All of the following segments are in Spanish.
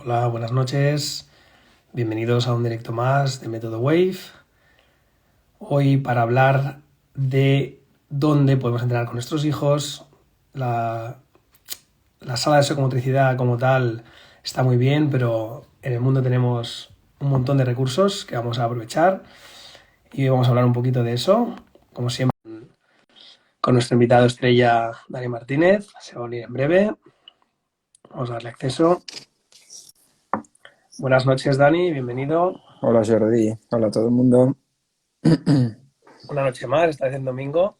Hola, buenas noches. Bienvenidos a un directo más de Método Wave. Hoy para hablar de dónde podemos entrenar con nuestros hijos. La sala de psicomotricidad como tal está muy bien, pero en el mundo tenemos un montón de recursos que vamos a aprovechar. Y hoy vamos a hablar un poquito de eso, como siempre, con nuestro invitado estrella, Dani Martínez. Se va a unir en breve. Vamos a darle acceso. Buenas noches, Dani. Bienvenido. Hola Jordi, hola a todo el mundo. Una noche más, esta vez en domingo.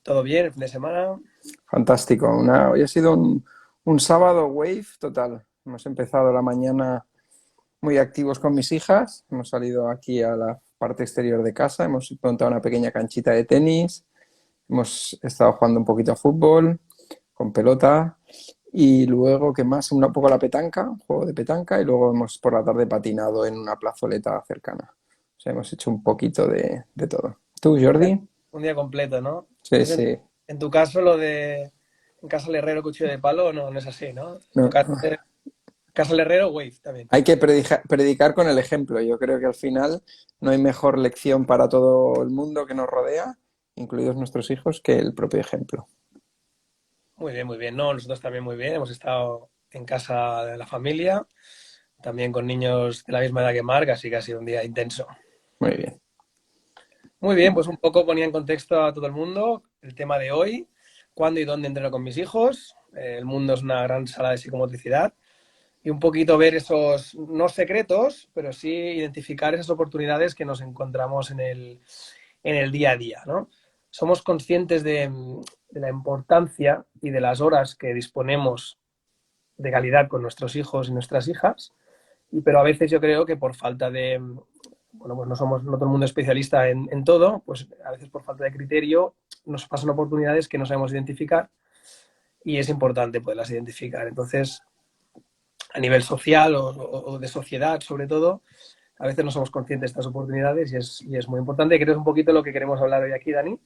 ¿Todo bien el fin de semana? Fantástico. Hoy ha sido un sábado wave total. Hemos empezado la mañana muy activos con mis hijas. Hemos salido aquí a la parte exterior de casa. Hemos montado una pequeña canchita de tenis. Hemos estado jugando un poquito a fútbol con pelota. Y luego, ¿qué más? Un poco la petanca, un juego de petanca. Y luego hemos por la tarde patinado en una plazoleta cercana. O sea, hemos hecho un poquito de todo. ¿Tú, Jordi? Un día completo, ¿no? Sí, Entonces, sí. en tu caso, lo de en casa del herrero, cuchillo de palo, no, no es así, ¿no? En tu No, caso, casa del herrero, wave también. hay que predicar con el ejemplo. Yo creo que al final no hay mejor lección para todo el mundo que nos rodea, incluidos nuestros hijos, que el propio ejemplo. Muy bien, muy bien. No, nosotros también muy bien. Hemos estado en casa de la familia, también con niños de la misma edad que Marc, así que ha sido un día intenso. Muy bien. Muy bien, pues un poco ponía en contexto a todo el mundo el tema de hoy, cuándo y dónde entreno con mis hijos. El mundo es una gran sala de psicomotricidad. Y un poquito ver esos, no secretos, pero sí identificar esas oportunidades que nos encontramos en el día a día, ¿no? Somos conscientes de la importancia y de las horas que disponemos de calidad con nuestros hijos y nuestras hijas, pero a veces yo creo que por falta de, bueno, pues no todo el mundo es especialista en todo, pues a veces por falta de criterio nos pasan oportunidades que no sabemos identificar y es importante poderlas identificar. Entonces, a nivel social o de sociedad, sobre todo, a veces no somos conscientes de estas oportunidades y es muy importante. Creo que es un poquito lo que queremos hablar hoy aquí, Dani.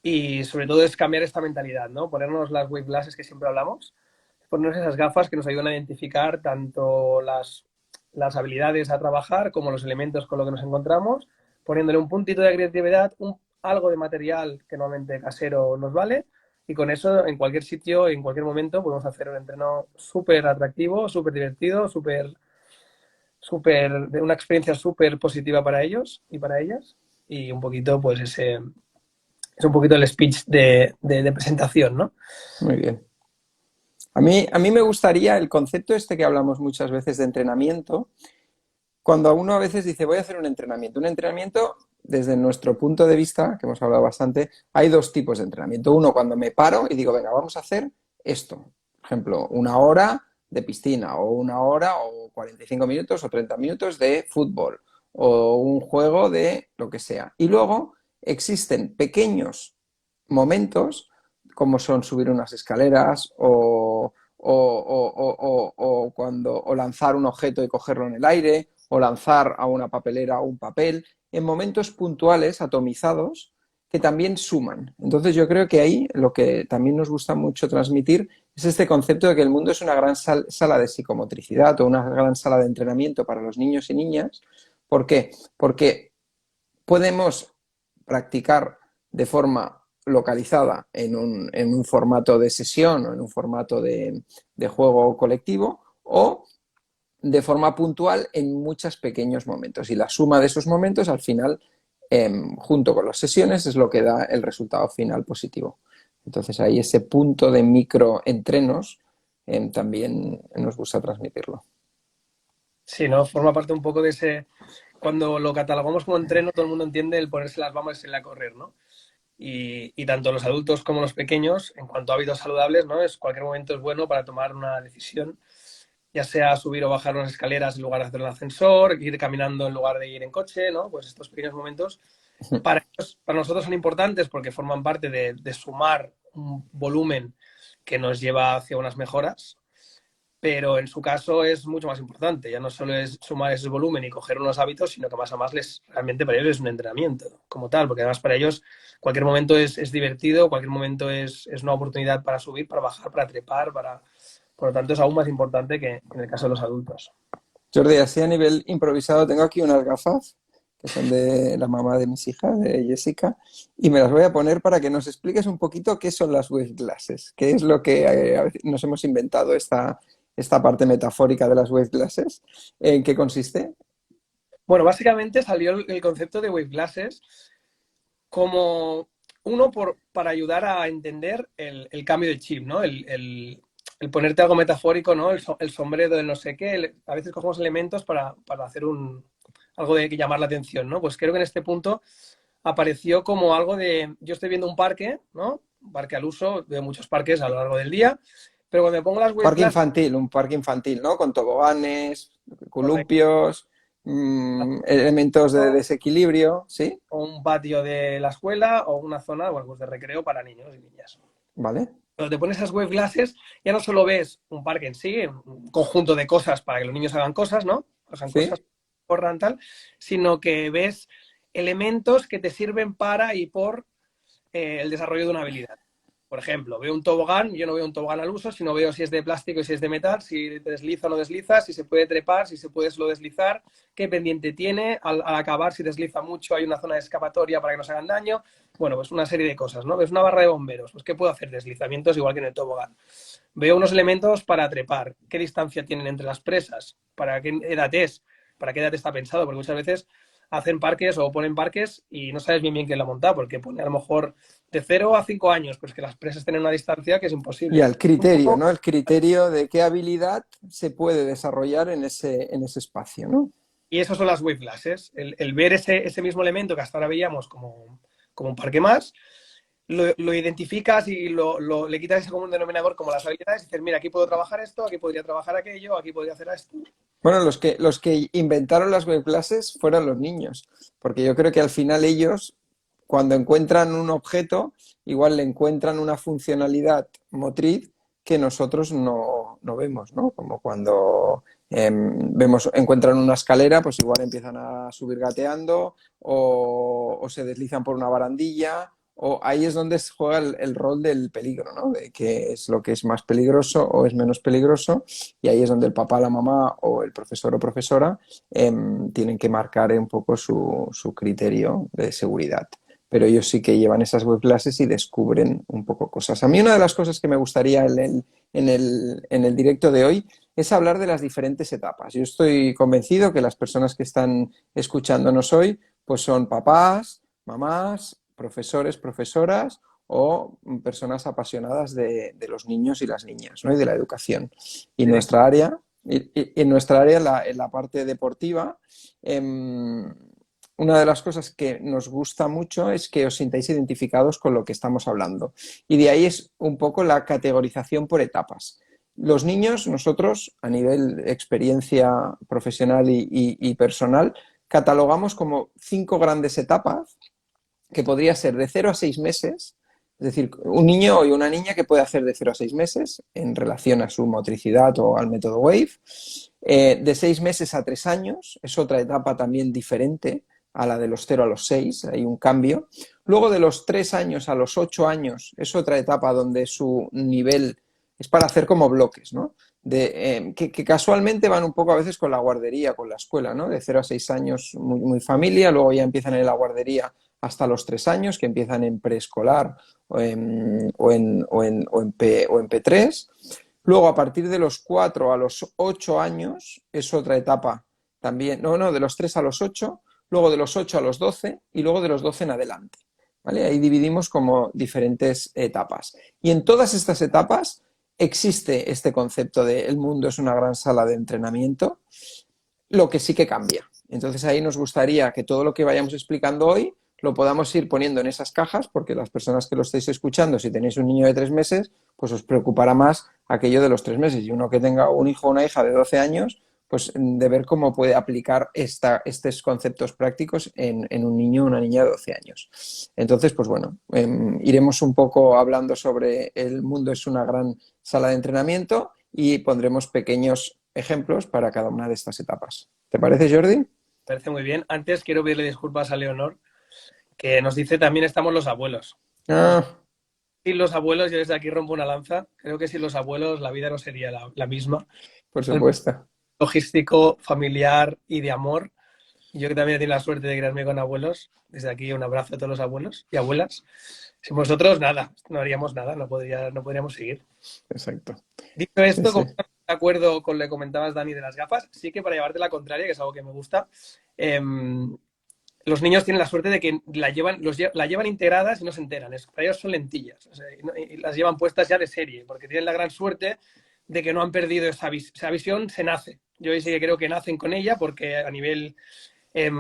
Y sobre todo es cambiar esta mentalidad, ¿no? Ponernos las wave glasses que siempre hablamos, ponernos esas gafas que nos ayudan a identificar tanto las habilidades a trabajar como los elementos con los que nos encontramos, poniéndole un puntito de creatividad, algo de material que normalmente casero nos vale, y con eso en cualquier sitio, en cualquier momento, podemos hacer un entreno súper atractivo, súper divertido, de una experiencia súper positiva para ellos y para ellas. Y un poquito, pues ese es un poquito el speech de presentación, ¿no? Muy bien. A mí me gustaría el concepto este que hablamos muchas veces de entrenamiento, cuando uno a veces dice voy a hacer un entrenamiento. Un entrenamiento, desde nuestro punto de vista, que hemos hablado bastante, hay dos tipos de entrenamiento. Uno, cuando me paro y digo, venga, vamos a hacer esto. Por ejemplo, una hora de piscina o una hora o 45 minutos o 30 minutos de fútbol o un juego de lo que sea. Y luego existen pequeños momentos como son subir unas escaleras o lanzar un objeto y cogerlo en el aire o lanzar a una papelera o un papel en momentos puntuales, atomizados, que también suman. Entonces yo creo que ahí lo que también nos gusta mucho transmitir es este concepto de que el mundo es una gran sala de psicomotricidad o una gran sala de entrenamiento para los niños y niñas. ¿Por qué? Porque podemos practicar de forma localizada en un formato de sesión o en un formato de juego colectivo o de forma puntual en muchos pequeños momentos. Y la suma de esos momentos al final, junto con las sesiones, es lo que da el resultado final positivo. Entonces ahí ese punto de microentrenos también nos gusta transmitirlo. Sí, ¿no? Forma parte un poco de ese. Cuando lo catalogamos como entreno, todo el mundo entiende el ponerse las bambas y salir a correr, ¿no? Y tanto los adultos como los pequeños, en cuanto a hábitos saludables, ¿no? Cualquier momento es bueno para tomar una decisión, ya sea subir o bajar unas escaleras en lugar de hacer un ascensor, ir caminando en lugar de ir en coche, ¿no? Pues estos pequeños momentos para nosotros son importantes porque forman parte de sumar un volumen que nos lleva hacia unas mejoras, pero en su caso es mucho más importante. Ya no solo es sumar ese volumen y coger unos hábitos, sino que más a más realmente para ellos es un entrenamiento como tal, porque además para ellos cualquier momento es divertido, cualquier momento es una oportunidad para subir, para bajar, para trepar, Por lo tanto, es aún más importante que en el caso de los adultos. Jordi, así a nivel improvisado, tengo aquí unas gafas que son de la mamá de mis hijas, de Jessica, y me las voy a poner para que nos expliques un poquito qué son las wave glasses, qué es lo que a veces nos hemos inventado esta parte metafórica de las wave glasses, ¿en qué consiste? Bueno, básicamente salió el concepto de wave glasses como uno para ayudar a entender el cambio de chip, ¿no? El ponerte algo metafórico, ¿no? El sombrero de no sé qué. A veces cogemos elementos para hacer algo de que llamar la atención, ¿no? Pues creo que en este punto apareció como algo de, yo estoy viendo un parque, ¿no? Un parque al uso, veo muchos parques a lo largo del día, pero cuando me pongo las wave glasses, Un parque infantil, ¿no? Con toboganes, correcto, columpios, elementos de desequilibrio, ¿sí? o un patio de la escuela o una zona, bueno, pues de recreo para niños y niñas. ¿Vale? Cuando te pones esas wave glasses, ya no solo ves un parque en sí, un conjunto de cosas para que los niños hagan cosas, ¿no? Hagan cosas, ¿Sí? corran tal, sino que ves elementos que te sirven para y por el desarrollo de una habilidad. Por ejemplo, veo un tobogán, yo no veo un tobogán al uso, sino veo si es de plástico y si es de metal, si desliza o no desliza, si se puede trepar, si se puede solo deslizar, qué pendiente tiene, al acabar, si desliza mucho, hay una zona de escapatoria para que no se hagan daño. Bueno, pues una serie de cosas, ¿no? Ves una barra de bomberos, pues ¿qué puedo hacer? Deslizamientos igual que en el tobogán. Veo unos elementos para trepar, qué distancia tienen entre las presas, para qué edad es, para qué edad está pensado, porque muchas veces hacen parques o ponen parques y no sabes bien quién lo ha montado, porque pone a lo mejor de 0 a 5 años, pues que las presas tienen una distancia que es Y imposible. al criterio, ¿no? El criterio de qué habilidad se puede desarrollar en ese espacio, ¿no? Y eso son las wave classes, el ver ese mismo elemento que hasta ahora veíamos como un parque más, lo identificas y le quitas ese común denominador como las habilidades y dices, mira, aquí puedo trabajar esto, aquí podría trabajar aquello, aquí podría hacer esto. Bueno, los que inventaron las web classes fueron los niños, porque yo creo que al final ellos, cuando encuentran un objeto, igual le encuentran una funcionalidad motriz que nosotros no vemos, ¿no? Como cuando encuentran una escalera, pues igual empiezan a subir gateando o se deslizan por una barandilla. O ahí es donde se juega el rol del peligro, ¿no? De qué es lo que es más peligroso o es menos peligroso, y ahí es donde el papá, la mamá o el profesor o profesora tienen que marcar un poco su criterio de seguridad. Pero ellos sí que llevan esas web clases y descubren un poco cosas. A mí una de las cosas que me gustaría en el directo de hoy es hablar de las diferentes etapas. Yo estoy convencido que las personas que están escuchándonos hoy pues son papás, mamás, profesores, profesoras o personas apasionadas de los niños y las niñas, ¿no? Y de la educación. Y nuestra área, en nuestra área, en la parte deportiva, una de las cosas que nos gusta mucho es que os sintáis identificados con lo que estamos hablando. Y de ahí es un poco la categorización por etapas. Los niños, nosotros, a nivel experiencia profesional y personal, catalogamos como 5 grandes etapas que podría ser de 0 a 6 meses, es decir, un niño y una niña que puede hacer de 0 a 6 meses en relación a su motricidad o al método WAVE. De 6 meses a 3 años es otra etapa también diferente a la de los 0 a los 6, hay un cambio. Luego de los 3 años a los 8 años es otra etapa donde su nivel es para hacer como bloques, ¿no? Que casualmente van un poco a veces con la guardería, con la escuela, ¿no? De 0 a 6 años muy familia, luego ya empiezan en la guardería hasta los 3 años, que empiezan en preescolar o en P3. Luego, a partir de los 4 a los 8 años, es otra etapa también, de los 3 a los 8, luego de los 8 a los 12 y luego de los 12 en adelante. ¿Vale? Ahí dividimos como diferentes etapas. Y en todas estas etapas existe este concepto de el mundo es una gran sala de entrenamiento, lo que sí que cambia. Entonces ahí nos gustaría que todo lo que vayamos explicando hoy lo podamos ir poniendo en esas cajas, porque las personas que lo estáis escuchando, si tenéis un niño de 3 meses, pues os preocupará más aquello de los 3 meses. Y uno que tenga un hijo o una hija de 12 años, pues de ver cómo puede aplicar estos conceptos prácticos en un niño o una niña de 12 años. Entonces, pues bueno, iremos un poco hablando sobre el mundo es una gran sala de entrenamiento y pondremos pequeños ejemplos para cada una de estas etapas. ¿Te parece, Jordi? Parece muy bien. Antes quiero pedirle disculpas a Leonor, que nos dice también estamos los abuelos. Ah, sin los abuelos, yo desde aquí rompo una lanza. Creo que sin los abuelos la vida no sería la misma. Por El supuesto. logístico, familiar y de amor. Yo que también he tenido la suerte de criarme con abuelos. Desde aquí un abrazo a todos los abuelos y abuelas. Sin vosotros, nada, no haríamos nada, no podríamos seguir. Exacto. Dicho Sí, esto, sí. como estoy de acuerdo con lo que comentabas, Dani, de las gafas, sí que para llevarte la contraria, que es algo que me gusta, eh, los niños tienen la suerte de que la llevan integradas y no se enteran. Para ellos son lentillas. O sea, y las llevan puestas ya de serie, porque tienen la gran suerte de que no han perdido esa visión, se nace. Yo sí que creo que nacen con ella porque a nivel eh,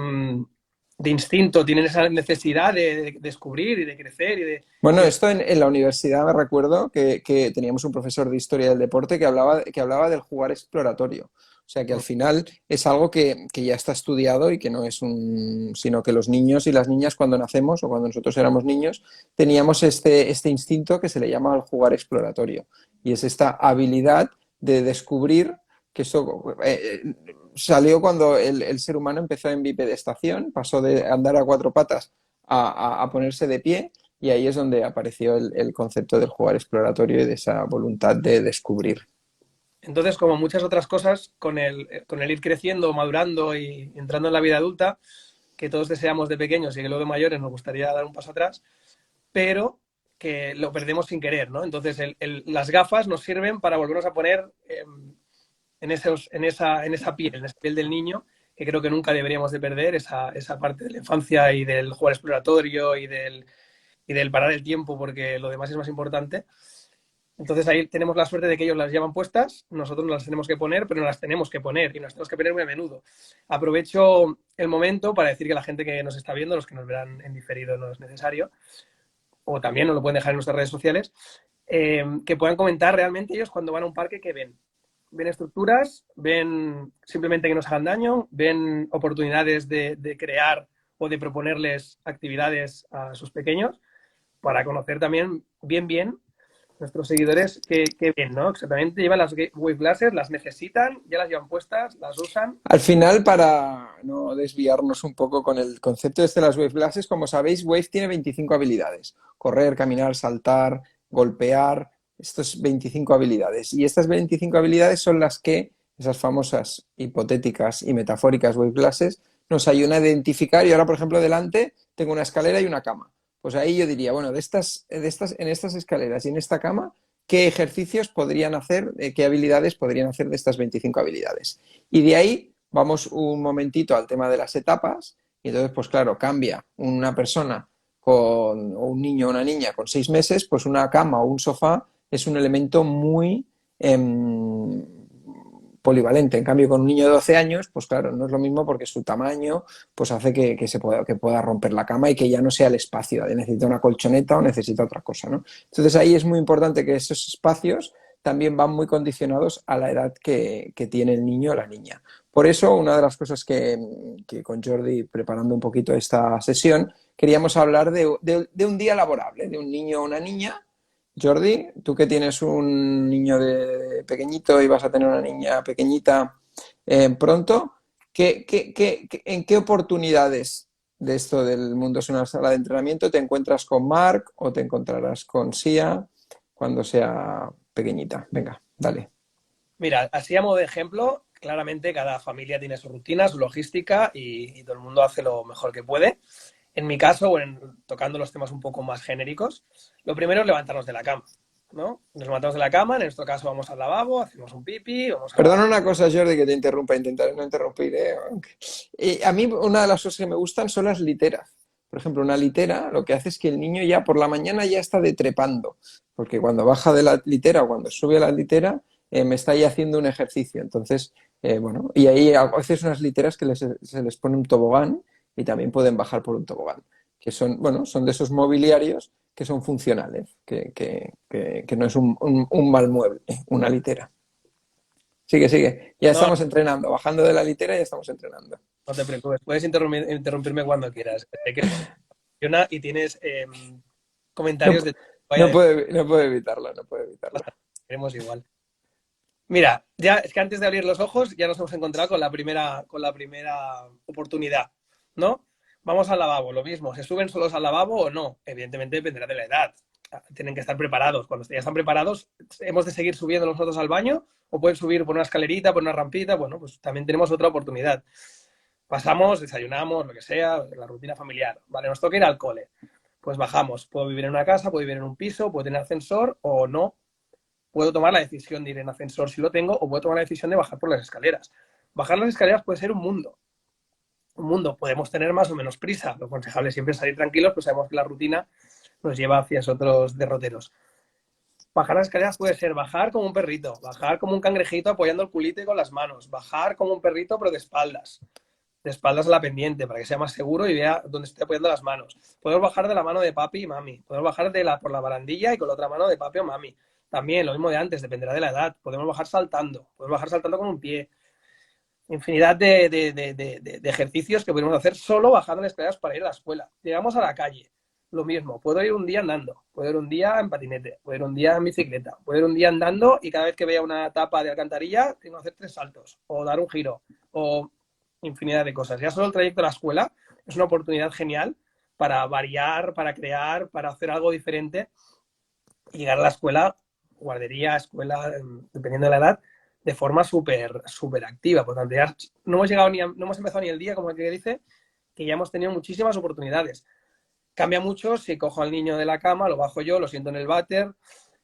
de instinto tienen esa necesidad de descubrir y de crecer Bueno, y esto en la universidad me recuerdo que teníamos un profesor de historia del deporte que hablaba del jugar exploratorio. O sea que al final es algo que ya está estudiado y que no es sino que los niños y las niñas cuando nacemos o cuando nosotros éramos niños teníamos este instinto que se le llama el jugar exploratorio. Y es esta habilidad de descubrir que eso salió cuando el ser humano empezó en bipedestación, pasó de andar a cuatro patas a ponerse de pie. Y ahí es donde apareció el concepto del jugar exploratorio y de esa voluntad de descubrir. entonces, como muchas otras cosas, con el ir creciendo, madurando y entrando en la vida adulta, que todos deseamos de pequeños y que luego de mayores nos gustaría dar un paso atrás, pero que lo perdemos sin querer, ¿no? Entonces, las gafas nos sirven para volvernos a poner en esa piel del niño, que creo que nunca deberíamos de perder, esa parte de la infancia y del jugar exploratorio y del parar el tiempo, porque lo demás es más importante. Entonces ahí tenemos la suerte de que ellos las llevan puestas, nosotros nos las tenemos que poner, pero no las tenemos que poner y nos tenemos que poner muy a menudo. Aprovecho el momento para decir que la gente que nos está viendo, los que nos verán en diferido no es necesario, o también nos lo pueden dejar en nuestras redes sociales, que puedan comentar realmente ellos cuando van a un parque que ven. Ven estructuras, ven simplemente que nos hagan daño, ven oportunidades de crear o de proponerles actividades a sus pequeños para conocer también bien nuestros seguidores que ven, ¿no? Exactamente, llevan las wave glasses, las necesitan, ya las llevan puestas, las usan. Al final, para no desviarnos un poco con el concepto de las Wave Glasses, como sabéis, Wave tiene 25 habilidades. Correr, caminar, saltar, golpear, estas 25 habilidades. Y estas 25 habilidades son las que, esas famosas hipotéticas y metafóricas Wave Glasses, nos ayudan a identificar. Y ahora, por ejemplo, delante tengo una escalera y una cama. Pues ahí yo diría, bueno, en estas escaleras y en esta cama, ¿qué ejercicios podrían hacer, qué habilidades podrían hacer de estas 25 habilidades? Y de ahí vamos un momentito al tema de las etapas. Y entonces, pues claro, cambia una persona o un niño o una niña con 6 meses, pues una cama o un sofá es un elemento muy polivalente. En cambio, con un niño de 12 años, pues claro, no es lo mismo porque su tamaño pues hace que pueda romper la cama y que ya no sea el espacio, necesita una colchoneta o necesita otra cosa, ¿no? Entonces ahí es muy importante que esos espacios también van muy condicionados a la edad que tiene el niño o la niña. Por eso, una de las cosas que con Jordi, preparando un poquito esta sesión, queríamos hablar de un día laborable, de un niño o una niña. Jordi, tú que tienes un niño de pequeñito y vas a tener una niña pequeñita pronto, ¿en qué oportunidades de esto del mundo es una sala de entrenamiento te encuentras con Marc o te encontrarás con Sia cuando sea pequeñita? Venga, dale. Mira, así a modo de ejemplo, claramente cada familia tiene su rutina, su logística y todo el mundo hace lo mejor que puede. En mi caso, tocando los temas un poco más genéricos, lo primero es levantarnos de la cama, ¿no? Nos levantamos de la cama, en nuestro caso vamos al lavabo, hacemos un pipi, vamos a... Perdona una cosa, Jordi, que te interrumpa, intentaré no interrumpir. A mí una de las cosas que me gustan son las literas. Por ejemplo, una litera lo que hace es que el niño ya por la mañana ya está trepando, porque cuando baja de la litera o cuando sube a la litera me está ya haciendo un ejercicio. Entonces, bueno, y ahí a veces unas literas que se les pone un tobogán y también pueden bajar por un tobogán, que son, bueno, son de esos mobiliarios que son funcionales, que no es un mal mueble, una litera. Sigue, sigue. Ya No, estamos entrenando. Bajando de la litera ya estamos entrenando. no te preocupes, puedes interrumpirme cuando quieras. Sé que funciona y tienes No, comentarios de... Vaya, no puedo evitarlo, no puedo evitarlo. queremos igual. Mira, ya es que antes de abrir los ojos ya nos hemos encontrado con la primera oportunidad, ¿no? Vamos al lavabo, lo mismo. ¿Se suben solos al lavabo o no? Evidentemente dependerá de la edad. tienen que estar preparados. Cuando ya están preparados, hemos de seguir subiendo nosotros al baño o pueden subir por una escalerita, por una rampita. Bueno, pues también tenemos otra oportunidad. Pasamos, desayunamos, lo que sea, la rutina familiar. Vale, nos toca ir al cole. Pues bajamos. Puedo vivir en una casa, puedo vivir en un piso, puedo tener ascensor o no. Puedo tomar la decisión de ir en ascensor si lo tengo o puedo tomar la decisión de bajar por las escaleras. Bajar las escaleras puede ser un mundo. Un mundo. Podemos tener más o menos prisa. Lo aconsejable siempre es salir tranquilos, pues sabemos que la rutina nos lleva hacia otros derroteros. Bajar las escaleras puede ser bajar como un perrito, bajar como un cangrejito apoyando el culito y con las manos, bajar como un perrito pero de espaldas a la pendiente para que sea más seguro y vea dónde estoy apoyando las manos. Podemos bajar de la mano de papi y mami, podemos bajar por la barandilla y con la otra mano de papi o mami. También, lo mismo de antes, dependerá de la edad. Podemos bajar saltando con un pie. Infinidad de ejercicios que podemos hacer solo bajando las escaleras para ir a la escuela. Llegamos a la calle, lo mismo. Puedo ir un día andando, puedo ir un día en patinete, puedo ir un día en bicicleta, puedo ir un día andando y cada vez que vea una tapa de alcantarilla tengo que hacer 3 saltos o dar un giro o infinidad de cosas. Ya solo el trayecto a la escuela es una oportunidad genial para variar, para crear, para hacer algo diferente y llegar a la escuela, guardería, escuela, dependiendo de la edad, de forma súper activa. Por tanto, ya no hemos empezado ni el día, como el que dice, que ya hemos tenido muchísimas oportunidades. Cambia mucho si cojo al niño de la cama, lo bajo yo, lo siento en el váter,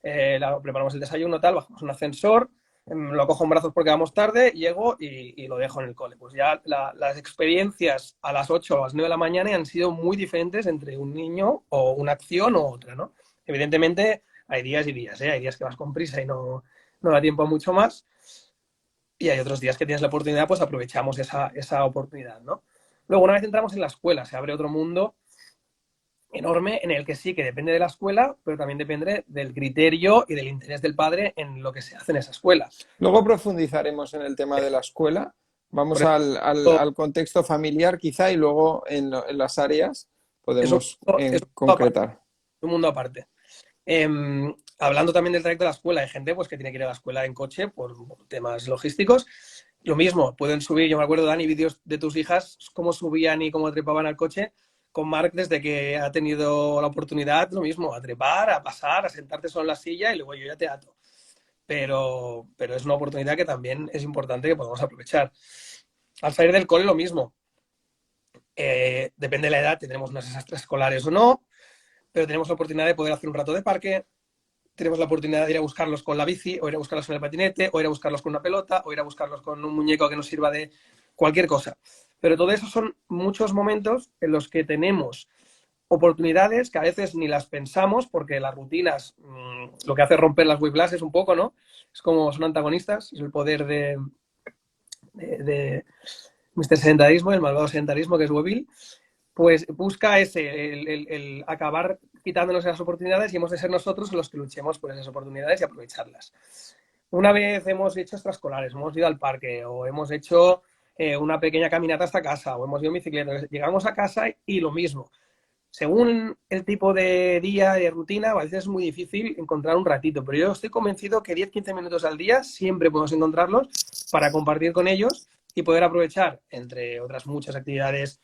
preparamos el desayuno, tal, bajamos un ascensor, lo cojo en brazos porque vamos tarde, llego y lo dejo en el cole. Pues ya las experiencias a las 8 o a las 9 de la mañana han sido muy diferentes entre un niño o una acción u otra, ¿no? Evidentemente hay días y días, ¿eh? Hay días que vas con prisa y no da tiempo a mucho más. Y hay otros días que tienes la oportunidad, pues aprovechamos esa oportunidad, ¿no? Luego, una vez entramos en la escuela, se abre otro mundo enorme en el que sí que depende de la escuela, pero también depende del criterio y del interés del padre en lo que se hace en esa escuela. Luego profundizaremos en el tema de la escuela. Por Vamos eso, al contexto familiar quizá y luego en las áreas podemos es concretar. un mundo aparte. Hablando también del trayecto de la escuela, hay gente pues, que tiene que ir a la escuela en coche por temas logísticos. Lo mismo, pueden subir, yo me acuerdo, Dani, vídeos de tus hijas, cómo subían y cómo trepaban al coche. Con Marc, desde que ha tenido la oportunidad, lo mismo, a trepar, a pasar, a sentarte solo en la silla y luego yo ya te ato. Pero es una oportunidad que también es importante que podamos aprovechar. Al salir del cole, lo mismo. Depende de la edad, tendremos unas extraescolares o no, pero tenemos la oportunidad de poder hacer un rato de parque, tenemos la oportunidad de ir a buscarlos con la bici, o ir a buscarlos con el patinete, o ir a buscarlos con una pelota, o ir a buscarlos con un muñeco que nos sirva de cualquier cosa. Pero todo eso son muchos momentos en los que tenemos oportunidades que a veces ni las pensamos porque las rutinas lo que hace es romper las whiplashes un poco, ¿no? Es como son antagonistas, es el poder de Mr. Sedentarismo, el malvado sedentarismo que es Weville, pues busca el acabar quitándonos esas oportunidades y hemos de ser nosotros los que luchemos por esas oportunidades y aprovecharlas. Una vez hemos hecho extraescolares, hemos ido al parque o hemos hecho una pequeña caminata hasta casa o hemos ido en bicicleta, llegamos a casa y lo mismo. Según el tipo de día, de rutina, a veces es muy difícil encontrar un ratito, pero yo estoy convencido que 10-15 minutos al día siempre podemos encontrarlos para compartir con ellos y poder aprovechar, entre otras muchas actividades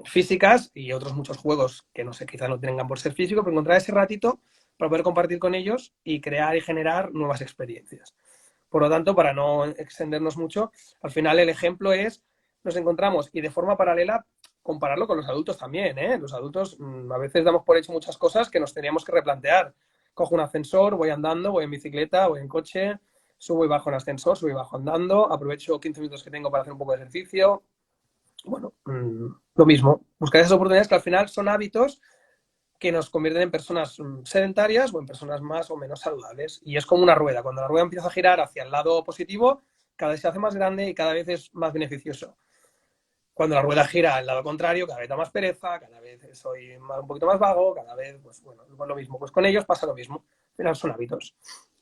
físicas y otros muchos juegos que no sé, quizás no tengan por ser físico, pero encontrar ese ratito para poder compartir con ellos y crear y generar nuevas experiencias. Por lo tanto, para no extendernos mucho, al final el ejemplo es, nos encontramos y de forma paralela compararlo con los adultos también, ¿eh? Los adultos a veces damos por hecho muchas cosas que nos teníamos que replantear. Cojo un ascensor, voy andando, voy en bicicleta, voy en coche, subo y bajo en ascensor, subo y bajo andando, aprovecho 15 minutos que tengo para hacer un poco de ejercicio. Bueno, lo mismo, buscar esas oportunidades que al final son hábitos que nos convierten en personas sedentarias o en personas más o menos saludables. Y es como una rueda. Cuando la rueda empieza a girar hacia el lado positivo, cada vez se hace más grande y cada vez es más beneficioso. Cuando la rueda gira al lado contrario, cada vez da más pereza, cada vez soy un poquito más vago, cada vez, pues bueno, lo mismo. Pues con ellos pasa lo mismo. Al final son hábitos.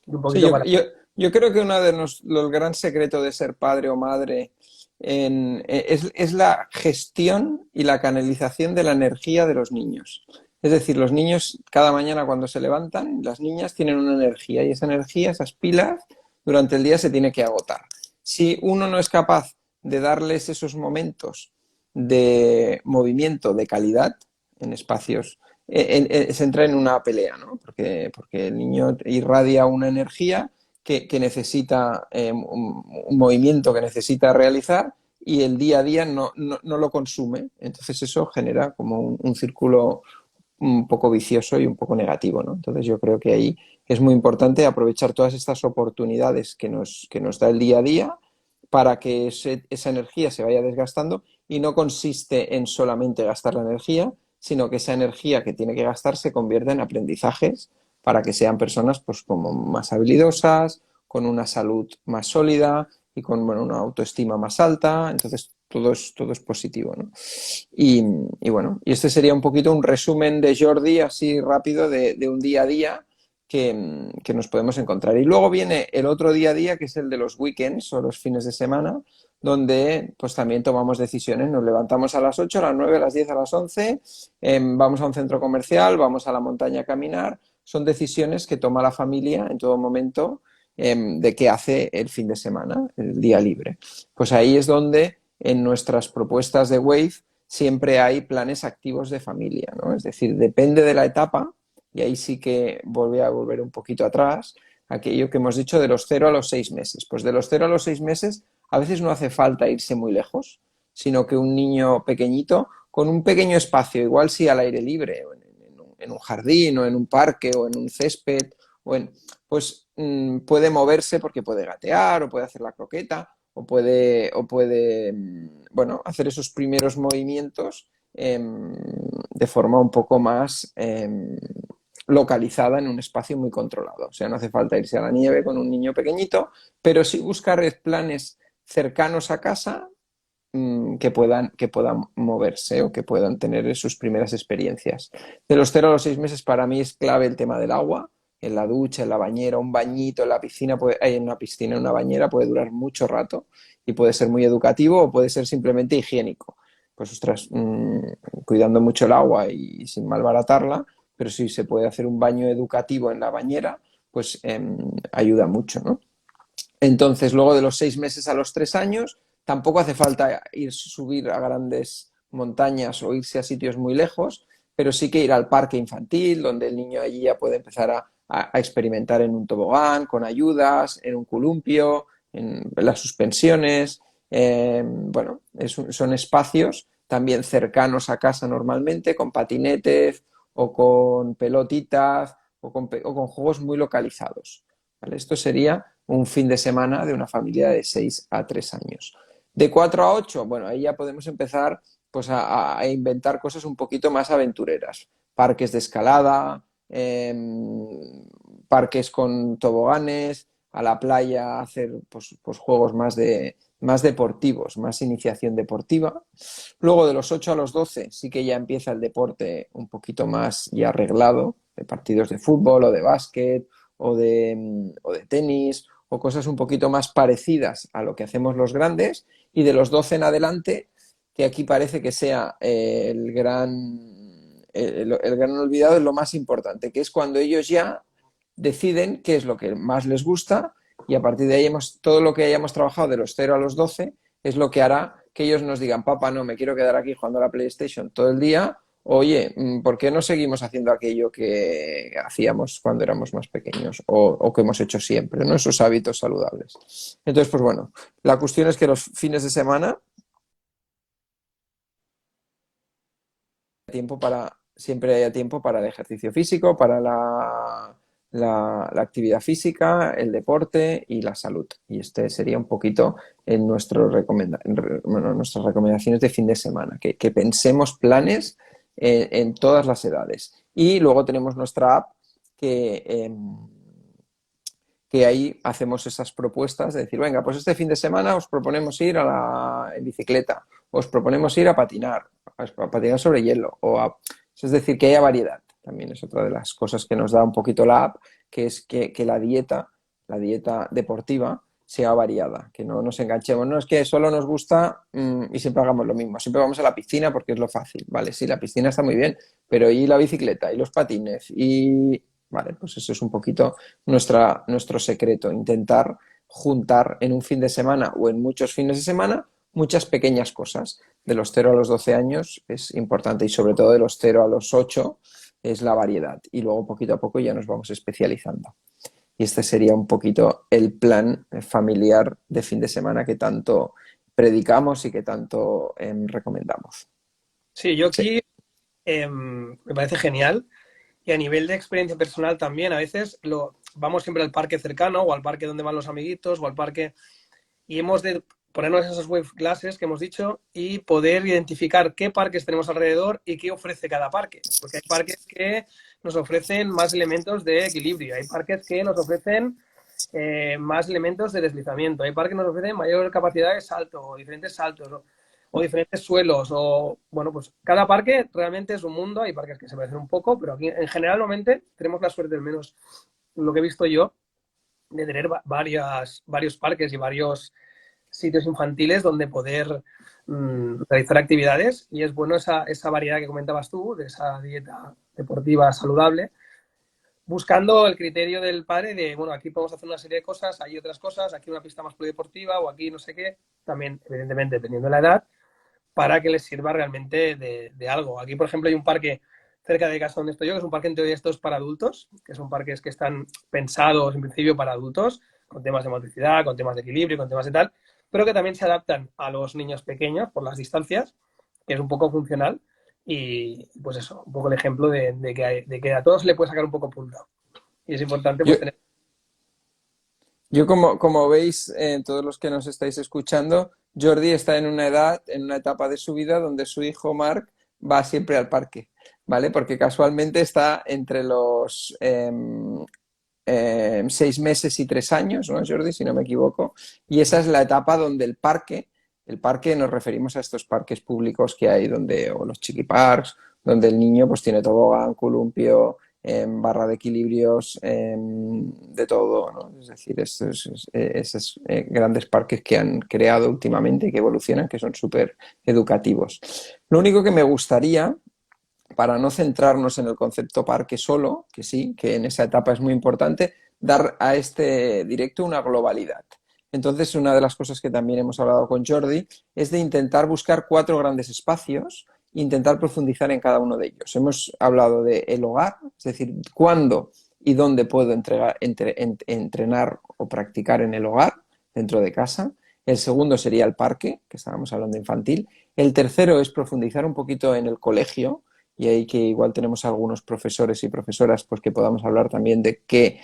Y un Sí, poquito para... yo creo que uno de los gran secretos de ser padre o madre es la gestión y la canalización de la energía de los niños. Es decir, los niños cada mañana cuando se levantan, las niñas tienen una energía y esa energía, esas pilas, durante el día se tiene que agotar. Si uno no es capaz de darles esos momentos de movimiento de calidad en espacios se entra en una pelea, ¿no? Porque el niño irradia una energía que necesita un movimiento que necesita realizar y el día a día no lo consume. Entonces eso genera como un círculo un poco vicioso y un poco negativo, ¿no? Entonces yo creo que ahí es muy importante aprovechar todas estas oportunidades que nos da el día a día para que esa energía se vaya desgastando y no consiste en solamente gastar la energía, sino que esa energía que tiene que gastar se convierta en aprendizajes para que sean personas pues como más habilidosas, con una salud más sólida y con bueno, una autoestima más alta. Entonces todo es positivo, ¿no? Y bueno, y este sería un poquito un resumen de Jordi así rápido de un día a día que nos podemos encontrar. Y luego viene el otro día a día, que es el de los weekends o los fines de semana, donde pues también tomamos decisiones. Nos levantamos a las 8, a las 9, a las 10, a las 11, vamos a un centro comercial, vamos a la montaña a caminar. Son decisiones que toma la familia en todo momento de qué hace el fin de semana, el día libre. Pues ahí es donde en nuestras propuestas de Wave siempre hay planes activos de familia, ¿no? Es decir, depende de la etapa, y ahí sí que voy a volver un poquito atrás, aquello que hemos dicho de los 0 a los 6 meses. Pues de los 0 a los 6 meses a veces no hace falta irse muy lejos, sino que un niño pequeñito, con un pequeño espacio, igual sí al aire libre, o en un jardín, o en un parque, o en un césped, pues puede moverse porque puede gatear, o puede hacer la croqueta, o puede bueno, hacer esos primeros movimientos de forma un poco más localizada en un espacio muy controlado. O sea, no hace falta irse a la nieve con un niño pequeñito, pero sí buscar planes cercanos a casa que puedan moverse o que puedan tener sus primeras experiencias. De los 0 a los 6 meses para mí es clave el tema del agua. En la ducha, en la bañera, un bañito en la piscina, en una piscina, en una bañera puede durar mucho rato y puede ser muy educativo o puede ser simplemente higiénico. Pues ostras, cuidando mucho el agua y sin malbaratarla, pero si se puede hacer un baño educativo en la bañera, pues ayuda mucho, ¿no? Entonces, luego de los 6 meses a los 3 años, tampoco hace falta subir a grandes montañas o irse a sitios muy lejos, pero sí que ir al parque infantil, donde el niño allí ya puede empezar a experimentar en un tobogán, con ayudas, en un columpio, en las suspensiones. Bueno, son espacios también cercanos a casa normalmente, con patinetes o con pelotitas o con juegos muy localizados. ¿Vale? Esto sería un fin de semana de una familia de 6 a 3 años. De 4 a 8, bueno, ahí ya podemos empezar pues, a inventar cosas un poquito más aventureras. Parques de escalada, parques con toboganes, a la playa hacer pues juegos más deportivos, más iniciación deportiva. Luego de los 8 a los 12 sí que ya empieza el deporte un poquito más ya arreglado, de partidos de fútbol o de básquet o de tenis o cosas un poquito más parecidas a lo que hacemos los grandes, y de los 12 en adelante, que aquí parece que sea el gran olvidado, es lo más importante, que es cuando ellos ya deciden qué es lo que más les gusta, y a partir de ahí todo lo que hayamos trabajado de los 0 a los 12 es lo que hará que ellos nos digan: papá, no, me quiero quedar aquí jugando a la PlayStation todo el día. Oye, ¿por qué no seguimos haciendo aquello que hacíamos cuando éramos más pequeños o que hemos hecho siempre, ¿no? Esos hábitos saludables. Entonces, pues bueno, la cuestión es que los fines de semana siempre haya tiempo para el ejercicio físico, para la actividad física, el deporte y la salud. Y este sería un poquito en nuestras recomendaciones de fin de semana, que pensemos planes en todas las edades. Y luego tenemos nuestra app que, que ahí hacemos esas propuestas de decir: venga, pues este fin de semana os proponemos ir en bicicleta, os proponemos ir a patinar sobre hielo, es decir, que haya variedad. También es otra de las cosas que nos da un poquito la app, que es que la dieta deportiva sea variada, que no nos enganchemos. No es que solo nos gusta y siempre hagamos lo mismo. Siempre vamos a la piscina porque es lo fácil. Vale, sí, la piscina está muy bien, pero ¿y la bicicleta? ¿Y los patines? Vale, pues eso es un poquito nuestro secreto, intentar juntar en un fin de semana o en muchos fines de semana muchas pequeñas cosas. De los 0 a los 12 años es importante, y sobre todo de los 0 a los 8 es la variedad. Y luego poquito a poco ya nos vamos especializando. Y este sería un poquito el plan familiar de fin de semana que tanto predicamos y que tanto recomendamos. Sí, yo Sí. aquí me parece genial. Y a nivel de experiencia personal también, a veces vamos siempre al parque cercano o al parque donde van los amiguitos o al parque y hemos de ponernos esos wave classes que hemos dicho y poder identificar qué parques tenemos alrededor y qué ofrece cada parque. Porque hay parques que nos ofrecen más elementos de equilibrio, hay parques que nos ofrecen más elementos de deslizamiento, hay parques que nos ofrecen mayor capacidad de salto o diferentes saltos o diferentes suelos o, bueno, pues cada parque realmente es un mundo, hay parques que se parecen un poco, pero aquí en general normalmente tenemos la suerte, al menos lo que he visto yo, de tener varios parques y varios sitios infantiles donde poder realizar actividades y es bueno esa variedad que comentabas tú, de esa dieta deportiva saludable, buscando el criterio del padre de, bueno, aquí podemos hacer una serie de cosas, hay otras cosas, aquí una pista más polideportiva o aquí no sé qué, también evidentemente dependiendo de la edad, para que les sirva realmente de algo. Aquí, por ejemplo, hay un parque cerca de casa donde estoy yo, que es un parque en teoría estos para adultos, que son parques que están pensados en principio para adultos, con temas de motricidad, con temas de equilibrio, con temas de tal, pero que también se adaptan a los niños pequeños por las distancias, que es un poco funcional. Y pues eso, un poco el ejemplo de que a todos le puede sacar un poco punta. Y es importante Yo, pues tener. Yo como veis, todos los que nos estáis escuchando, Jordi está en una edad, en una etapa de su vida donde su hijo Marc va siempre al parque, ¿vale? Porque casualmente está entre los 6 meses y 3 años, ¿no, Jordi? Si no me equivoco. Y esa es la etapa donde el parque nos referimos a estos parques públicos que hay, donde, o los chiquiparks, donde el niño pues tiene tobogán, columpio, barra de equilibrios, de todo, ¿no? Es decir, esos grandes parques que han creado últimamente y que evolucionan, que son súper educativos. Lo único que me gustaría, para no centrarnos en el concepto parque solo, que sí, que en esa etapa es muy importante, dar a este directo una globalidad. Entonces, una de las cosas que también hemos hablado con Jordi es de intentar buscar 4 grandes espacios e intentar profundizar en cada uno de ellos. Hemos hablado del hogar, es decir, cuándo y dónde puedo entrenar o practicar en el hogar, dentro de casa. El segundo sería el parque, que estábamos hablando infantil. El tercero es profundizar un poquito en el colegio, y ahí que igual tenemos algunos profesores y profesoras pues que podamos hablar también de qué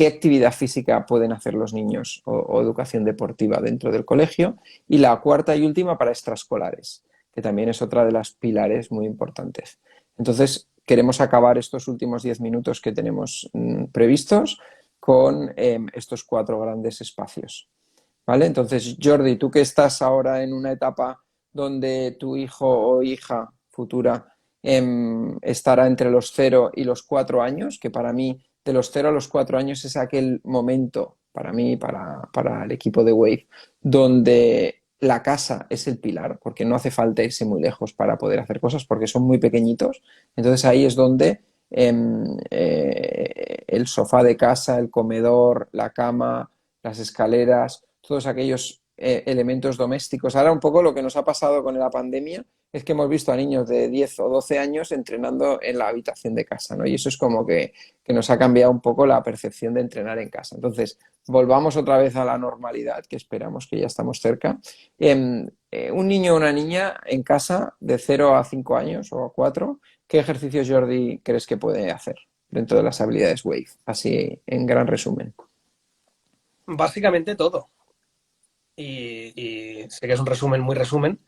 actividad física pueden hacer los niños o educación deportiva dentro del colegio. Y la cuarta y última para extraescolares, que también es otra de las pilares muy importantes. Entonces, queremos acabar estos últimos 10 minutos que tenemos previstos con estos 4 grandes espacios. ¿Vale? Entonces, Jordi, tú que estás ahora en una etapa donde tu hijo o hija futura estará entre los 0 y los 4 años, que para mí de los 0 a los 4 años es aquel momento, para mí, para el equipo de Wave, donde la casa es el pilar, porque no hace falta irse muy lejos para poder hacer cosas, porque son muy pequeñitos. Entonces ahí es donde el sofá de casa, el comedor, la cama, las escaleras, todos aquellos elementos domésticos. Ahora un poco lo que nos ha pasado con la pandemia es que hemos visto a niños de 10 o 12 años entrenando en la habitación de casa, ¿no? Y eso es como que nos ha cambiado un poco la percepción de entrenar en casa. Entonces, volvamos otra vez a la normalidad, que esperamos que ya estamos cerca. Un niño o una niña en casa de 0 a 5 años o a 4, ¿qué ejercicios, Jordi, crees que puede hacer dentro de las habilidades Wave? Así, en gran resumen. Básicamente todo. Y sé que es un resumen, muy resumen,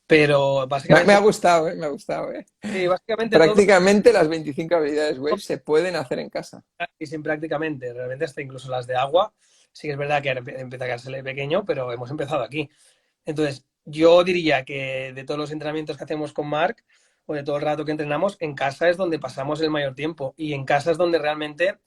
pero Me ha básicamente, gustado, ¿eh? Me ha gustado, ¿eh? sí, básicamente todo Prácticamente las 25 habilidades Wave se pueden hacer en casa. y sin prácticamente, realmente hasta incluso las de agua, sí que es verdad que ahora empieza a quedarse pequeño, pero hemos empezado aquí. Entonces, yo diría que de todos los entrenamientos que hacemos con Marc, o de todo el rato que entrenamos, en casa es donde pasamos el mayor tiempo y en casa es donde realmente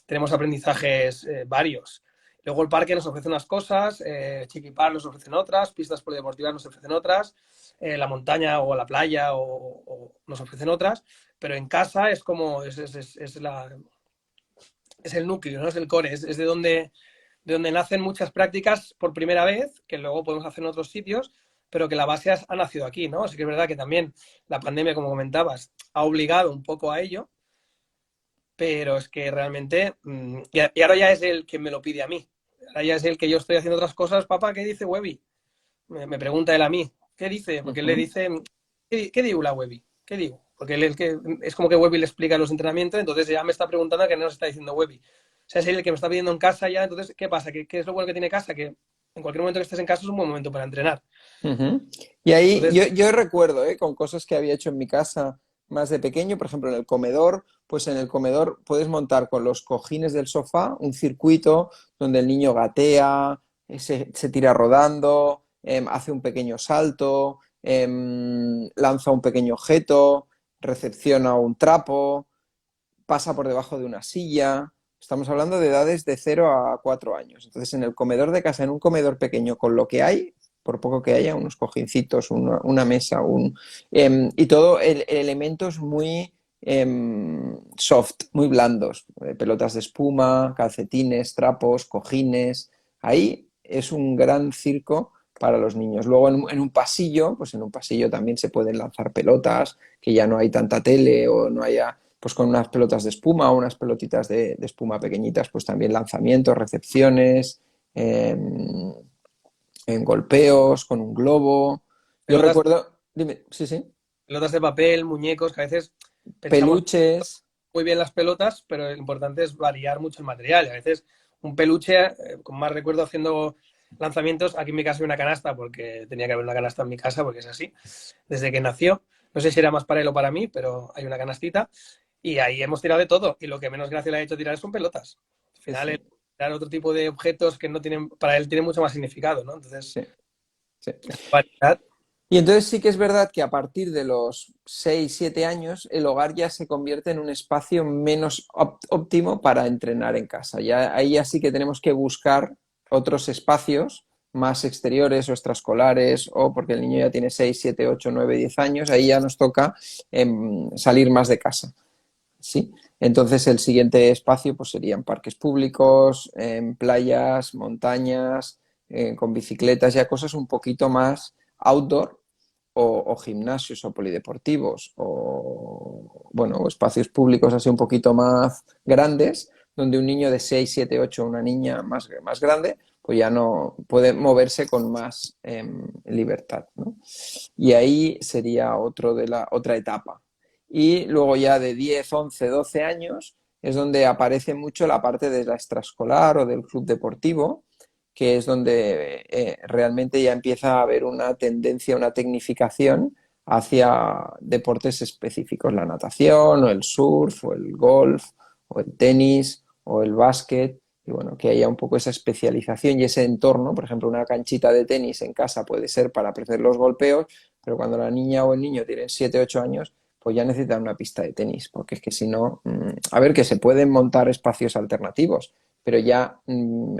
tenemos aprendizajes varios. Luego el parque nos ofrece unas cosas, Chiquipar nos ofrecen otras, pistas polideportivas nos ofrecen otras, la montaña o la playa o nos ofrecen otras, pero en casa es como, es el núcleo, ¿no? Es el core, es de donde nacen muchas prácticas por primera vez, que luego podemos hacer en otros sitios, pero que la base ha nacido aquí, ¿no? Así que es verdad que también la pandemia, como comentabas, ha obligado un poco a ello, pero es que realmente, y ahora ya es él quien me lo pide a mí. Ahora ya es él que yo estoy haciendo otras cosas. Papá, ¿qué dice Webby? Me pregunta él a mí. ¿Qué dice? Porque él le Ujú. dice, ¿qué digo la Webby? ¿Qué digo? Porque él es como que Webby le explica los entrenamientos, entonces ya me está preguntando que no nos está diciendo Webby. O sea, es él el que me está pidiendo en casa ya. Entonces, ¿qué pasa? ¿Qué es lo bueno que tiene casa? Que en cualquier momento que estés en casa es un buen momento para entrenar. Ujú. Y ahí Entonces, yo recuerdo, con cosas que había hecho en mi casa más de pequeño, por ejemplo, en el comedor, pues en el comedor puedes montar con los cojines del sofá un circuito donde el niño gatea, se tira rodando, hace un pequeño salto, lanza un pequeño objeto, recepciona un trapo, pasa por debajo de una silla. Estamos hablando de edades de 0 a 4 años. Entonces, en el comedor de casa, en un comedor pequeño, con lo que hay, por poco que haya, unos cojincitos, una mesa, y todo elementos muy soft, muy blandos. Pelotas de espuma, calcetines, trapos, cojines. Ahí es un gran circo para los niños. Luego en un pasillo, pues en un pasillo también se pueden lanzar pelotas, que ya no hay tanta tele o no haya, pues con unas pelotas de espuma o unas pelotitas de espuma pequeñitas, pues también lanzamientos, recepciones, en golpeos, con un globo. Yo pelotas, recuerdo, dime, sí, sí, pelotas de papel, muñecos, que a veces pensamos peluches. muy bien las pelotas, pero lo importante es variar mucho el material. Y a veces un peluche, con más recuerdo haciendo lanzamientos, aquí en mi casa hay una canasta, porque tenía que haber una canasta en mi casa, porque es así, desde que nació. No sé si era más para él o para mí, pero hay una canastita. Y ahí hemos tirado de todo. Y lo que menos gracia le ha hecho tirar son pelotas. Al Sí, final, sí, tirar otro tipo de objetos que no tienen, para él tiene mucho más significado, ¿no? Entonces, sí, sí. esa variedad. Y entonces sí que es verdad que a partir de los 6 7 años el hogar ya se convierte en un espacio menos óptimo para entrenar en casa. Ya, ahí ya sí que tenemos que buscar otros espacios más exteriores o extraescolares o porque el niño ya tiene 6 7 8 9 10 años, ahí ya nos toca salir más de casa. ¿Sí? Entonces el siguiente espacio pues, serían parques públicos, en playas, montañas, con bicicletas, ya cosas un poquito más outdoor o gimnasios o polideportivos o bueno, o espacios públicos así un poquito más grandes, donde un niño de 6 7 8 una niña más grande, pues ya no puede moverse con más libertad, ¿no? Y ahí sería otra etapa. Y luego ya de 10 11 12 años es donde aparece mucho la parte de la extraescolar o del club deportivo, que es donde realmente ya empieza a haber una tendencia, una tecnificación hacia deportes específicos, la natación o el surf o el golf o el tenis o el básquet, y bueno, que haya un poco esa especialización y ese entorno. Por ejemplo, una canchita de tenis en casa puede ser para aprender los golpeos, pero cuando la niña o el niño tienen 7 8 años, pues ya necesitan una pista de tenis, porque es que si no, a ver que se pueden montar espacios alternativos, pero ya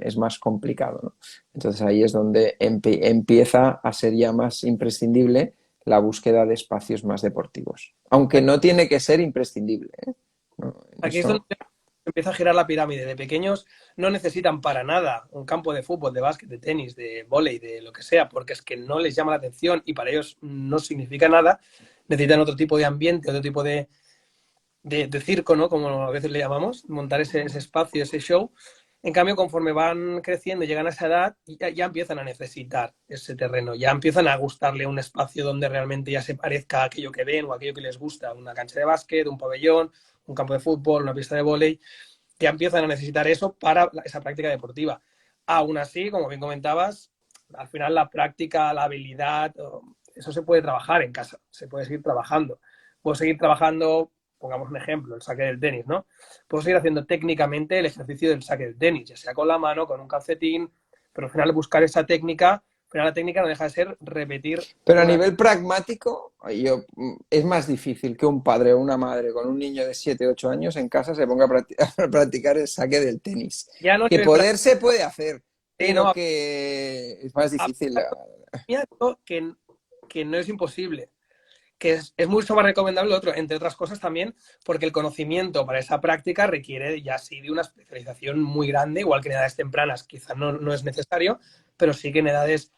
es más complicado, ¿no? Entonces ahí es donde empieza a ser ya más imprescindible la búsqueda de espacios más deportivos. Aunque no tiene que ser imprescindible, ¿eh? No, en Aquí es donde eso, empieza a girar la pirámide. De pequeños no necesitan para nada un campo de fútbol, de básquet, de tenis, de vóley, de lo que sea, porque es que no les llama la atención y para ellos no significa nada. Necesitan otro tipo de ambiente, otro tipo de circo, ¿no? Como a veces le llamamos, montar ese espacio, ese show. En cambio, conforme van creciendo y llegan a esa edad, ya empiezan a necesitar ese terreno, ya empiezan a gustarle un espacio donde realmente ya se parezca a aquello que ven o a aquello que les gusta, una cancha de básquet, un pabellón, un campo de fútbol, una pista de vóley, ya empiezan a necesitar eso para esa práctica deportiva. Aún así, como bien comentabas, al final la práctica, la habilidad, eso se puede trabajar en casa, se puede seguir trabajando. Puedo seguir trabajando, pongamos un ejemplo, el saque del tenis, ¿no? Puedo seguir haciendo técnicamente el ejercicio del saque del tenis, ya sea con la mano, con un calcetín, pero al final buscar esa técnica, al final la técnica no deja de ser repetir pero a una. nivel pragmático, es más difícil que un padre o una madre con un niño de 7 8 años en casa se ponga a a practicar el saque del tenis. Ya no a Que nivel poder se puede hacer, no, pero que es más difícil. que no es imposible, que es mucho más recomendable lo otro, entre otras cosas también porque el conocimiento para esa práctica requiere ya sí de una especialización muy grande, igual que en edades tempranas quizás no es necesario, pero sí que en edades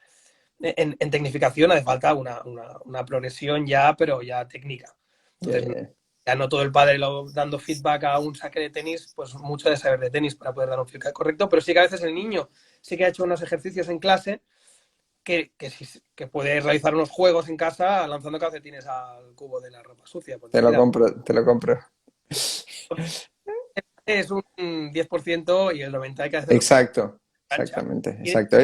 en tecnificación hace falta una progresión ya, pero ya técnica. Ya, Entonces, ya. ya no todo el padre dando feedback a un saque de tenis, pues mucho de saber de tenis para poder dar un feedback correcto, pero sí que a veces el niño sí que ha hecho unos ejercicios en clase que puede realizar unos juegos en casa lanzando calcetines al cubo de la ropa sucia, por Te lo decir algo. compro, te lo compro. Es un 10% y el 90% hay que hacerlo en Exacto, cancha. exactamente, Y exacto.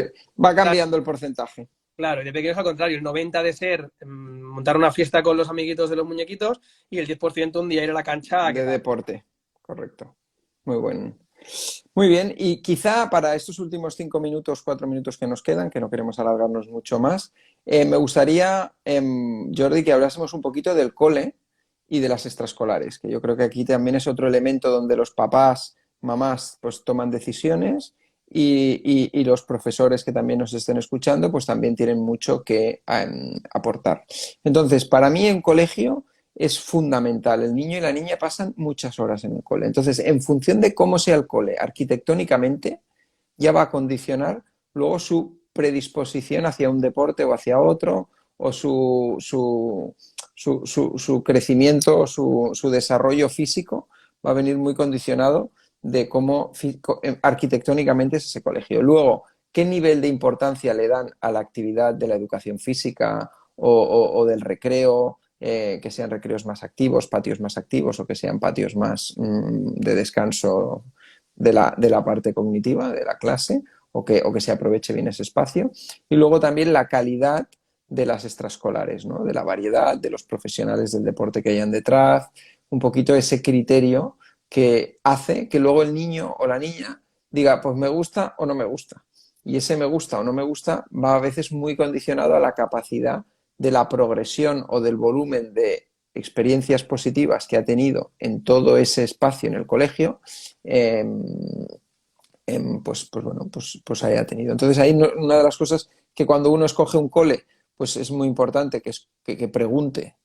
Va cambiando el porcentaje claro, y de pequeños al contrario, el 90% de ser montar una fiesta con los amiguitos de los muñequitos y el 10% un día ir a la cancha a de quedar. deporte. Correcto. Muy bueno. Muy bien, y quizá para estos últimos 5 minutos, 4 minutos que nos quedan, que no queremos alargarnos mucho más, me gustaría, Jordi, que hablásemos un poquito del cole y de las extraescolares, que yo creo que aquí también es otro elemento donde los papás, mamás, pues toman decisiones y los profesores que también nos estén escuchando, pues también tienen mucho que aportar. Entonces, para mí en colegio es fundamental. El niño y la niña pasan muchas horas en el cole. Entonces, en función de cómo sea el cole arquitectónicamente, ya va a condicionar luego su predisposición hacia un deporte o hacia otro, o su crecimiento o su desarrollo físico va a venir muy condicionado de cómo arquitectónicamente es ese colegio. Luego, ¿qué nivel de importancia le dan a la actividad de la educación física o del recreo? Que sean recreos más activos, patios más activos o que sean patios más de descanso de la parte cognitiva de la clase o que se aproveche bien ese espacio. Y luego también la calidad de las extraescolares, ¿no? De la variedad, de los profesionales del deporte que hayan detrás, un poquito ese criterio que hace que luego el niño o la niña diga, pues me gusta o no me gusta. Y ese me gusta o no me gusta va a veces muy condicionado a la capacidad de la progresión o del volumen de experiencias positivas que ha tenido en todo ese espacio en el colegio, eh, pues bueno, pues haya tenido. Entonces ahí una de las cosas que cuando uno escoge un cole, pues es muy importante que pregunte.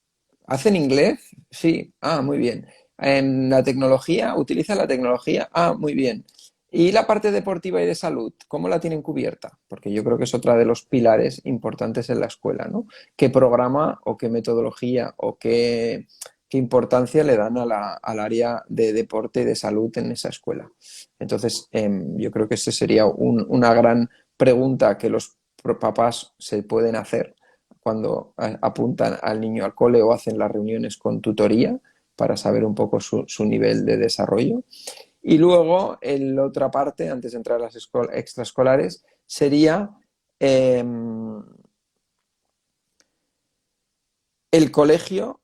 ¿Hacen inglés? Sí. Ah, muy bien. ¿En la tecnología? ¿Utiliza la tecnología? Ah, muy bien. ¿Y la parte deportiva y de salud? ¿Cómo la tienen cubierta? Porque yo creo que es otra de los pilares importantes en la escuela, ¿no? ¿Qué programa o qué metodología o qué importancia le dan al área de deporte y de salud en esa escuela? Entonces, yo creo que esa sería una gran pregunta que los papás se pueden hacer cuando apuntan al niño al cole o hacen las reuniones con tutoría para saber un poco su nivel de desarrollo. Y luego, la otra parte, antes de entrar a las extraescolares, sería eh, el colegio,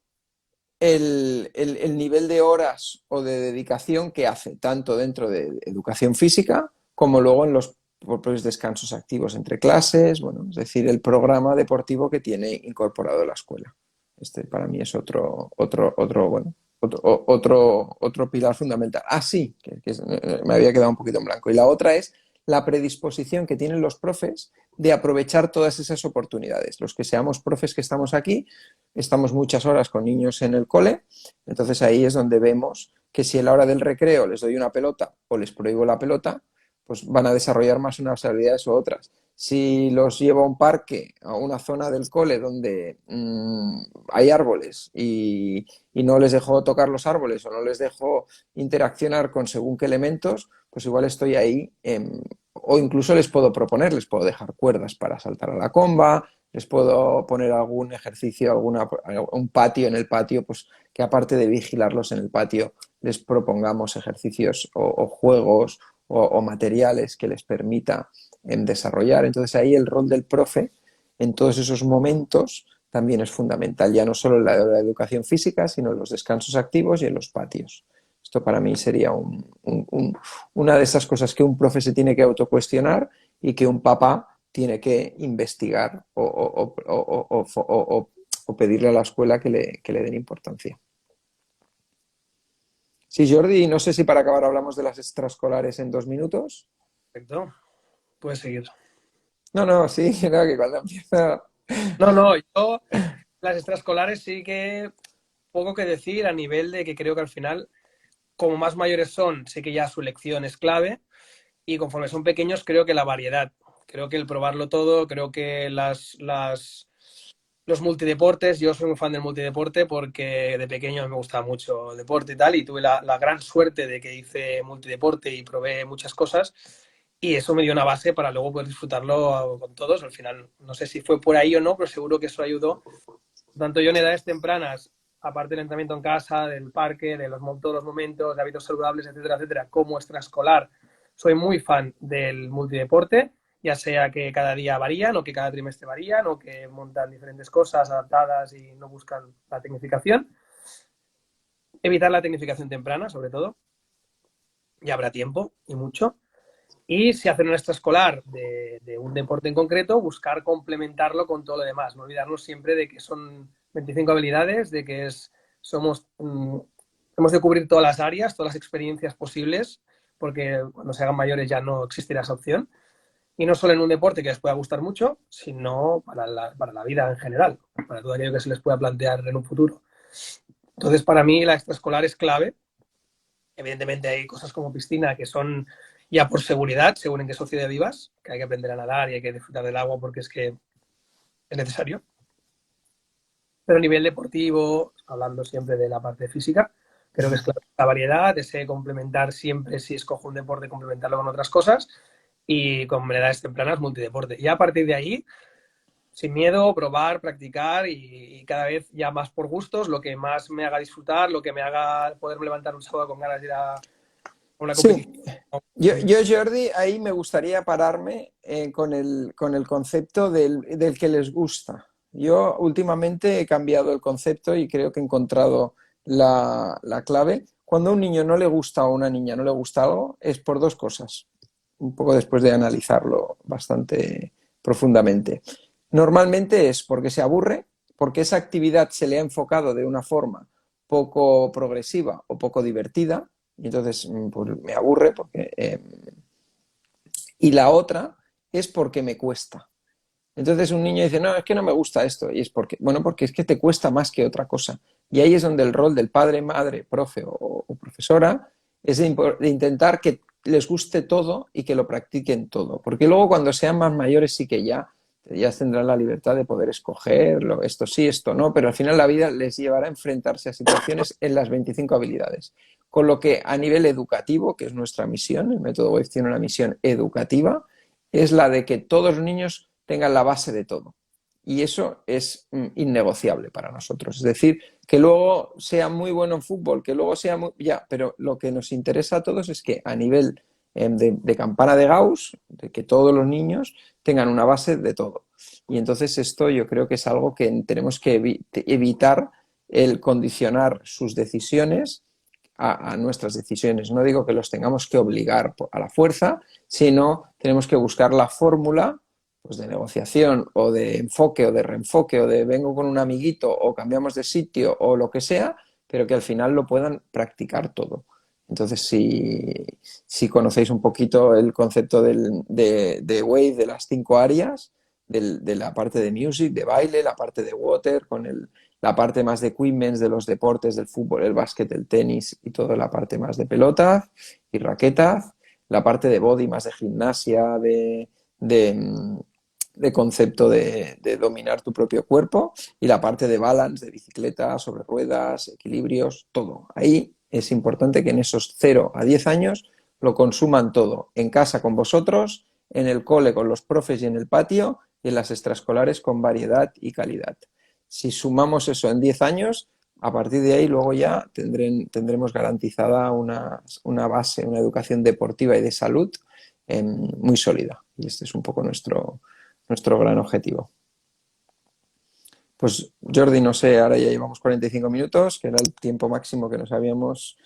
el nivel de horas o de dedicación que hace, tanto dentro de educación física como luego en los propios descansos activos entre clases, bueno, es decir, el programa deportivo que tiene incorporado la escuela. Este para mí es bueno, otro pilar fundamental. Ah, sí, me había quedado un poquito en blanco. Y la otra es la predisposición que tienen los profes de aprovechar todas esas oportunidades. Los que seamos profes que estamos aquí, estamos muchas horas con niños en el cole, entonces ahí es donde vemos que si a la hora del recreo les doy una pelota o les prohíbo la pelota, pues van a desarrollar más unas habilidades u otras. Si los llevo a un parque, a una zona del cole donde hay árboles y no les dejo tocar los árboles o no les dejo interaccionar con según qué elementos, pues igual estoy ahí, o incluso les puedo proponer, les puedo dejar cuerdas para saltar a la comba, les puedo poner algún ejercicio, un patio en el patio, pues que aparte de vigilarlos en el patio, les propongamos ejercicios o juegos o materiales que les permita desarrollar. Entonces ahí el rol del profe en todos esos momentos también es fundamental, ya no solo en la educación física, sino en los descansos activos y en los patios. Esto para mí sería una de esas cosas que un profe se tiene que autocuestionar y que un papá tiene que investigar o pedirle a la escuela que le den importancia. Sí, Jordi, no sé si para acabar hablamos de las extraescolares en 2 minutos. Perfecto, puedes seguir. No, no, sí, no, que cuando empieza... No, no, yo las extraescolares sí que poco que decir a nivel de que creo que al final, como más mayores son, sé que ya su lección es clave y conforme son pequeños creo que la variedad Creo que el probarlo todo, creo que los multideportes, yo soy muy fan del multideporte porque de pequeño me gustaba mucho el deporte y tal, y tuve la gran suerte de que hice multideporte y probé muchas cosas, y eso me dio una base para luego poder disfrutarlo con todos. Al final, no sé si fue por ahí o no, pero seguro que eso ayudó. Tanto yo en edades tempranas, aparte del entrenamiento en casa, del parque, de todos los momentos, de hábitos saludables, etcétera, etcétera, como extraescolar, soy muy fan del multideporte, ya sea que cada día varían o que cada trimestre varían o que montan diferentes cosas adaptadas y no buscan la tecnificación. Evitar la tecnificación temprana, sobre todo, ya habrá tiempo y mucho. Y si hacen un extraescolar de un deporte en concreto, buscar complementarlo con todo lo demás. No olvidarnos siempre de que son 25 habilidades, de que hemos de cubrir todas las áreas, todas las experiencias posibles, porque cuando se hagan mayores ya no existirá esa opción. Y no solo en un deporte que les pueda gustar mucho, sino para la vida en general, para todo aquello que se les pueda plantear en un futuro. Entonces, para mí, la extraescolar es clave. Evidentemente hay cosas como piscina que son ya por seguridad, según en qué sociedad vivas, que hay que aprender a nadar y hay que disfrutar del agua porque es que es necesario. Pero a nivel deportivo, hablando siempre de la parte física, creo que es clave la variedad, ese complementar siempre, si escojo un deporte, complementarlo con otras cosas y con edades tempranas multideporte. Y a partir de ahí, sin miedo, probar, practicar y cada vez ya más por gustos, lo que más me haga disfrutar, lo que me haga poderme levantar un sábado con ganas de ir a una competición. Sí, yo, Jordi, ahí me gustaría pararme con el concepto del que les gusta. Yo últimamente he cambiado el concepto y creo que he encontrado la clave. Cuando a un niño no le gusta o a una niña no le gusta algo, es por dos cosas, un poco después de analizarlo bastante profundamente. Normalmente es porque se aburre, porque esa actividad se le ha enfocado de una forma poco progresiva o poco divertida, y entonces pues, me aburre porque... y la otra es porque me cuesta. Entonces un niño dice, no, es que no me gusta esto. Y es porque, bueno, porque es que te cuesta más que otra cosa. Y ahí es donde el rol del padre, madre, profe o profesora es de intentar que les guste todo y que lo practiquen todo. Porque luego cuando sean más mayores sí que ya tendrán la libertad de poder escoger esto sí, esto no, pero al final la vida les llevará a enfrentarse a situaciones en las 25 habilidades. Con lo que a nivel educativo, que es nuestra misión, el método Wave tiene una misión educativa, es la de que todos los niños tengan la base de todo. Y eso es innegociable para nosotros. Es decir, que luego sea muy bueno en fútbol, que luego sea muy... Ya, pero lo que nos interesa a todos es que a nivel de campana de Gauss, de que todos los niños tengan una base de todo. Y entonces esto yo creo que es algo que tenemos que evitar el condicionar sus decisiones a nuestras decisiones. No digo que los tengamos que obligar a la fuerza, sino tenemos que buscar la fórmula pues de negociación o de enfoque o de reenfoque o de vengo con un amiguito o cambiamos de sitio o lo que sea, pero que al final lo puedan practicar todo. Entonces, si conocéis un poquito el concepto de Wave, de las 5 áreas, de la parte de music, de baile, la parte de water, la parte más de equipments de los deportes, del fútbol, el básquet, el tenis y toda la parte más de pelotas y raquetas, la parte de body más de gimnasia, de concepto de dominar tu propio cuerpo y la parte de balance, de bicicleta, sobre ruedas, equilibrios, todo. Ahí es importante que en esos 0 a 10 años lo consuman todo, en casa con vosotros, en el cole con los profes y en el patio y en las extraescolares con variedad y calidad. Si sumamos eso en 10 años, a partir de ahí luego ya tendremos garantizada una base, una educación deportiva y de salud muy sólida. Y este es un poco nuestro gran objetivo. Pues Jordi, no sé, ahora ya llevamos 45 minutos, que era el tiempo máximo que nos habíamos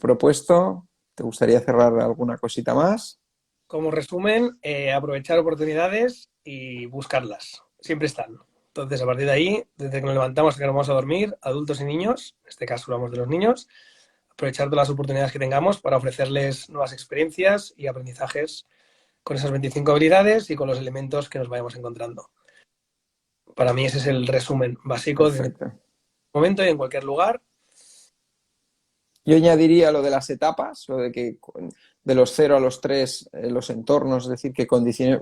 propuesto. ¿Te gustaría cerrar alguna cosita más? Como resumen, aprovechar oportunidades y buscarlas. Siempre están. Entonces, a partir de ahí, desde que nos levantamos hasta que nos vamos a dormir, adultos y niños, en este caso hablamos de los niños, aprovechar todas las oportunidades que tengamos para ofrecerles nuevas experiencias y aprendizajes con esas 25 habilidades y con los elementos que nos vayamos encontrando. Para mí ese es el resumen básico de Perfecto. momento y en cualquier lugar. Yo añadiría lo de las etapas, lo de que de los 0 a los 3 los entornos, es decir, que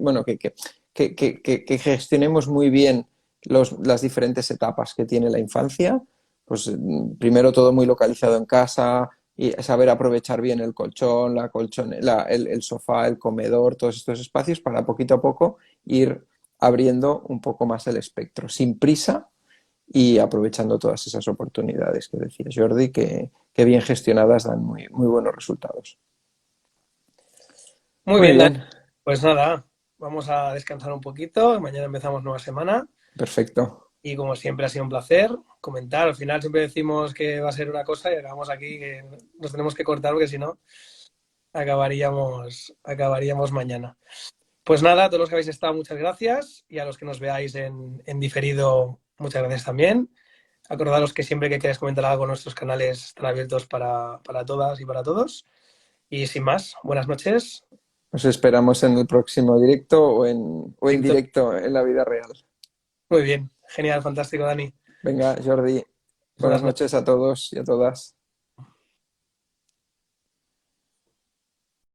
bueno, que gestionemos muy bien las diferentes etapas que tiene la infancia. Pues primero todo muy localizado en casa y saber aprovechar bien el colchón, el sofá, el comedor, todos estos espacios para poquito a poco ir abriendo un poco más el espectro, sin prisa y aprovechando todas esas oportunidades que decía Jordi, que bien gestionadas dan muy, muy buenos resultados. Muy Muy bien, Dani. bien, Pues nada, vamos a descansar un poquito. Mañana empezamos nueva semana. perfecto. Y como siempre ha sido un placer comentar. Al final siempre decimos que va a ser una cosa y acabamos aquí que nos tenemos que cortar porque si no acabaríamos mañana. Pues nada, a todos los que habéis estado, muchas gracias. Y a los que nos veáis en diferido, muchas gracias también. Acordaros que siempre que queráis comentar algo, nuestros canales están abiertos para todas y para todos. Y sin más, buenas noches. Os esperamos en el próximo directo o en Víctor. directo en la vida real. Muy bien, genial, fantástico, Dani. Venga, Jordi, buenas Buenas noches. noches a todos y a todas.